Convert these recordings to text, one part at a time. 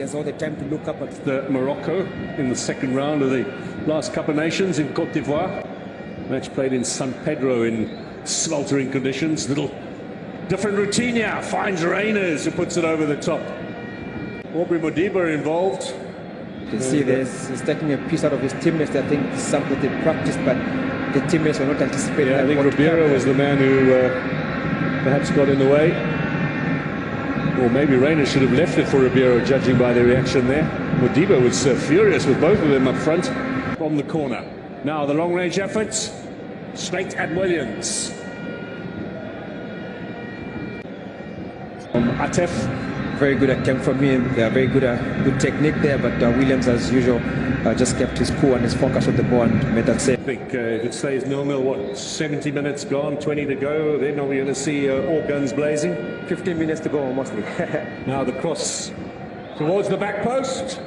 There's all the time to look up at the Morocco in the second round of the last Cup of Nations in Côte d'Ivoire. Match played in San Pedro in sweltering conditions. Little different routine here. Finds Reyners, who puts it over the top. Aubrey Modiba involved. You can see he's taking a piece out of his teammates. I think something they practiced, but the teammates were not anticipating. Yeah, I think Ribeiro was the man who perhaps got in the way. Or maybe Reyners should have left it for Ribeiro, judging by the reaction there. Modiba was furious with both of them up front. From the corner. Now the long-range efforts, straight at Williams. From Atef. Very good attempt from him. They are very good technique there, but Williams, as usual, just kept his cool and his focus on the ball and made that save. I think if it stays 0-0, what, 70 minutes gone, 20 to go, then are we going to see all guns blazing? 15 minutes to go, mostly. Now the cross towards the back post.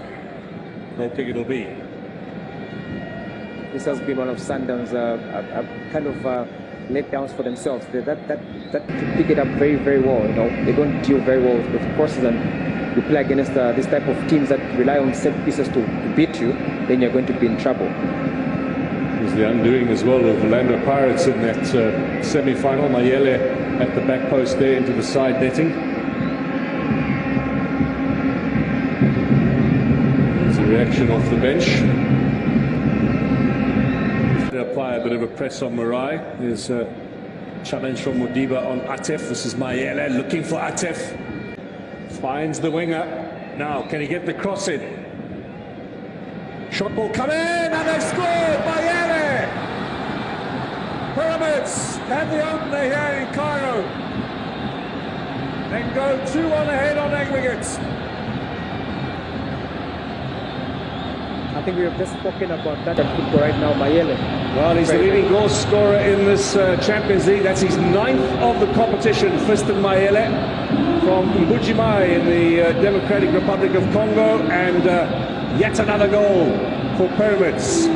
I think it'll be. This has been one of Sundowns' kind of letdowns for themselves. That pick it up very, very well. You know, they don't deal very well with crosses, and you play against this type of teams that rely on set pieces to beat you, then you're going to be in trouble. It was the undoing as well of Orlando Pirates in that semi-final. Mayele at the back post there into the side netting. There's a reaction off the bench. Apply a bit of a press on Marai. There's a challenge from Modiba on Atef. This is Mayele looking for Atef. Finds the winger. Now, can he get the cross in? Shot ball come in, and they scored! Mayele! Pyramids have the opener here in Cairo. Then go 2-1 ahead on aggregates. I think we have just spoken about that at football right now, Mayele. Well, he's the leading goal scorer in this Champions League. That's his 9th of the competition. Fiston Mayele from Mbujimai in the Democratic Republic of Congo, and yet another goal for Pyramids.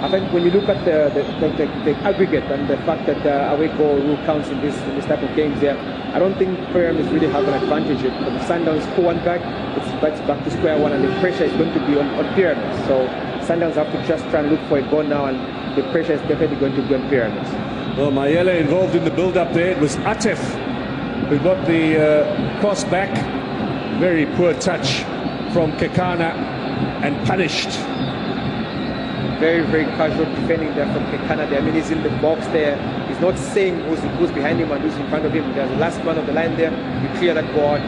I think when you look at the aggregate and the fact that away goal rule counts in this type of games here, I don't think Pyramids really have an advantage. If the Sundowns score one back, it's back to square one, and the pressure is going to be on Pyramids. So Sundowns have to just try and look for a goal now, and the pressure is definitely going to be on Pyramids. Well, Mayele involved in the build-up there. It was Atef who got the cross back. Very poor touch from Kekana, and punished. Very, very casual defending there from Kekana there. I mean, he's in the box there. He's not saying who's behind him and who's in front of him. There's the last man of the line there. You clear that ball out.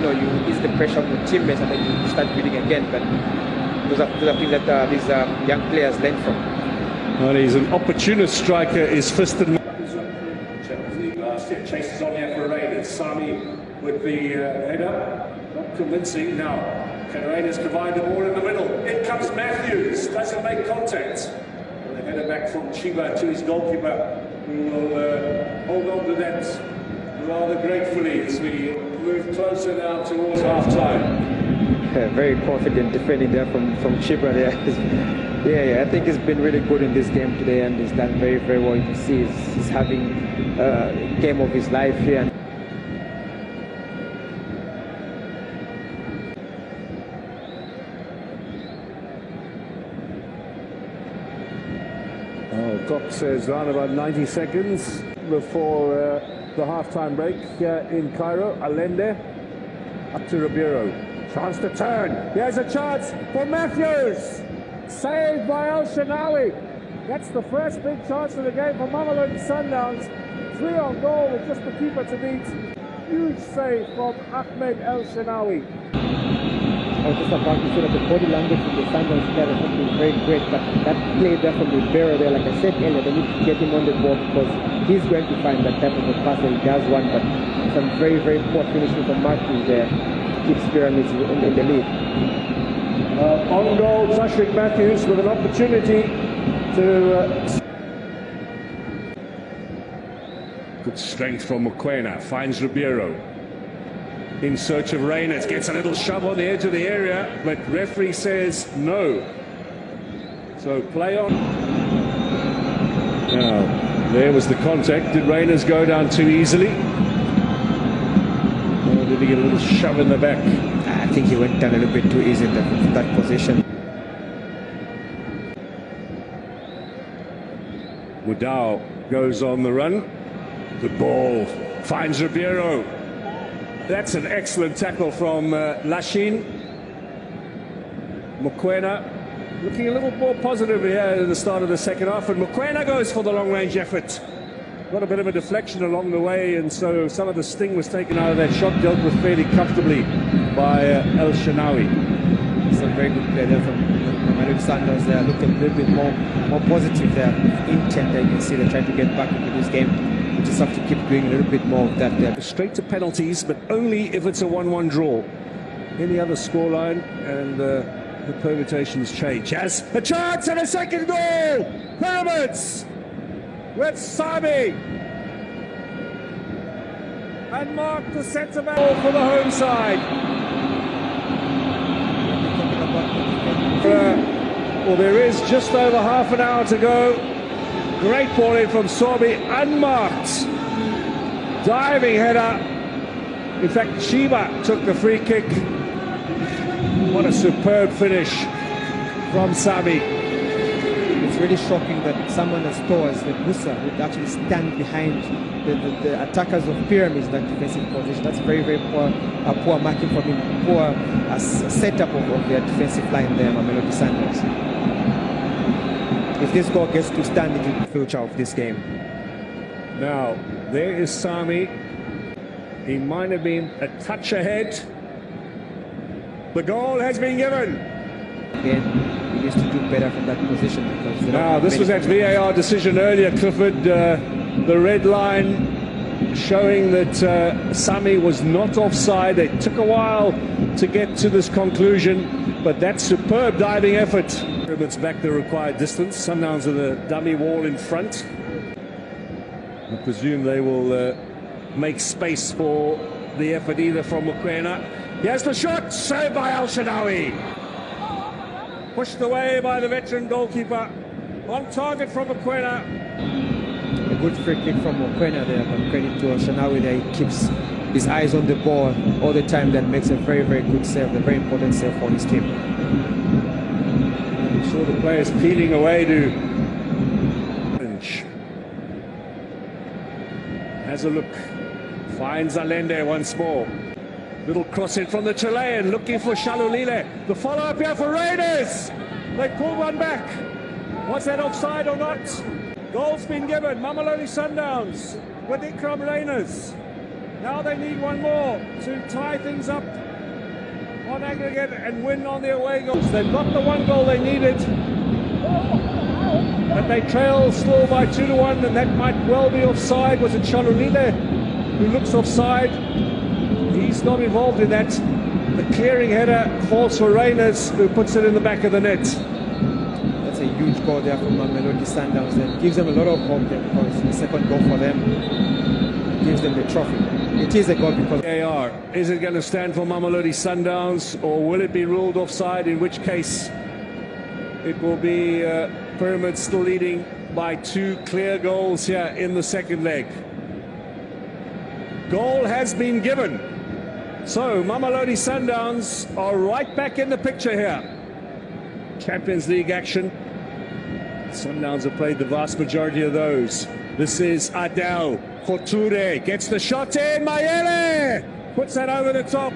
You ease the pressure on your teammates, and then you start building again. But those are things that these young players learn from. Well, he's an opportunist striker, is Fiston. Last year chases on here for Reyners. Sami with the header. Not convincing now. Can Reyners provide the ball in the middle? In comes Matthews, doesn't make contact. And the header back from Chiba to his goalkeeper, who will hold on to that rather gratefully as we move closer now towards half-time. Yeah, very confident defending there from Chiba there. Yeah, I think he's been really good in this game today, and he's done very, very well. You can see he's having a game of his life here. Clock says around about 90 seconds before the half-time break in Cairo. Allende up to Ribeiro. Chance to turn. Here's a chance for Matthews. Saved by El Shenawi. That's the first big chance of the game for Mamelodi Sundowns. 3 on goal with just the keeper to beat. Huge save from Ahmed El Shenawi. I was just about to say that the body language from the Sundowns players has been very great, but that play there from Ribeiro there, like I said earlier, they need to get him on the ball, because he's going to find that type of a pass, and he does one, but some very, very poor finishing from Matthews there keeps Pyramids in the lead. On goal, Tashrik Matthews with an opportunity to... Good strength from Mokoena, finds Ribeiro. In search of Reyners, gets a little shove on the edge of the area, but referee says no. So play on. Now, there was the contact. Did Reyners go down too easily? Or did to get a little shove in the back. I think he went down a little bit too easy in that position. Mudau goes on the run. The ball finds Ribeiro. That's an excellent tackle from Lashin. Mokoena looking a little more positive here at the start of the second half, and Mokoena goes for the long-range effort. Got a bit of a deflection along the way, and so some of the sting was taken out of that shot, dealt with fairly comfortably by El Shanawi. Some very good play there from Mamelodi Sundowns there. Looked a little bit more positive there, intent there. You can see they're trying to get back into this game. We just have to keep doing a little bit more of that there. Straight to penalties, but only if it's a 1-1 draw. Any other scoreline, and the permutations change. Has a chance and a second goal! Pyramids! With Sami. And Mark, the centre back for the home side. Well, there is just over half an hour to go. Great ball in from Sorbi, unmarked. Diving header. In fact, Chiba took the free kick. What a superb finish from Sami. It's really shocking that someone as tall as the Musa would actually stand behind the attackers of Pyramids in that defensive position. That's very, very poor marking from him, poor setup of their defensive line there, Mamelodi Sundowns. If this goal gets to stand, it will be the future of this game. Now, there is Sami. He might have been a touch ahead. The goal has been given. Again, he needs to do better from that position. Because now, this was that VAR decision earlier, Clifford. The red line showing that Sami was not offside. It took a while to get to this conclusion, but that superb diving effort. Pyramids back the required distance. Sundowns with a dummy wall in front. I presume they will make space for the effort either from Mokoena. Here's the shot, saved by El Shanawi. Pushed away by the veteran goalkeeper. On target from Mokoena. A good free kick from Mokoena there, but credit to El Shanawi there. He keeps his eyes on the ball all the time. That makes a very, very good save, a very important save for his team. You saw the players peeling away to... Has a look. Finds Allende once more. Little cross in from the Chilean, looking for Shalulile. The follow-up here for Raiders. They pull one back. Was that offside or not? Goal's been given. Mamelodi Sundowns with Ikram Rainers. Now they need one more to tie things up on aggregate and win on their away goals. They've got the one goal they needed, but they trail still by 2-1, and that might well be offside. Was it Shalulile who looks offside? He's not involved in that. The clearing header falls for Rainers, who puts it in the back of the net. That's a huge goal there from Mamelodi Sundowns. That gives them a lot of hope there, because the second goal for them gives them the trophy. It is a goal because... AR, is it going to stand for Mamelodi Sundowns, or will it be ruled offside, in which case it will be Pyramids still leading by 2 clear goals here in the second leg. Goal has been given. So Mamelodi Sundowns are right back in the picture here. Champions League action. Sundowns have played the vast majority of those. This is Adel for Toure. Gets the shot in. Mayele puts that over the top.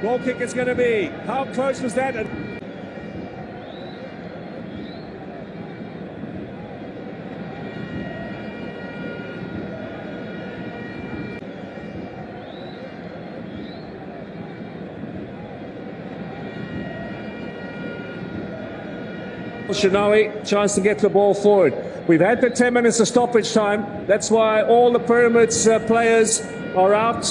Goal kick it's going to be. How close was that? Shanawi, chance to get the ball forward. We've had the 10 minutes of stoppage time. That's why all the Pyramids players are out.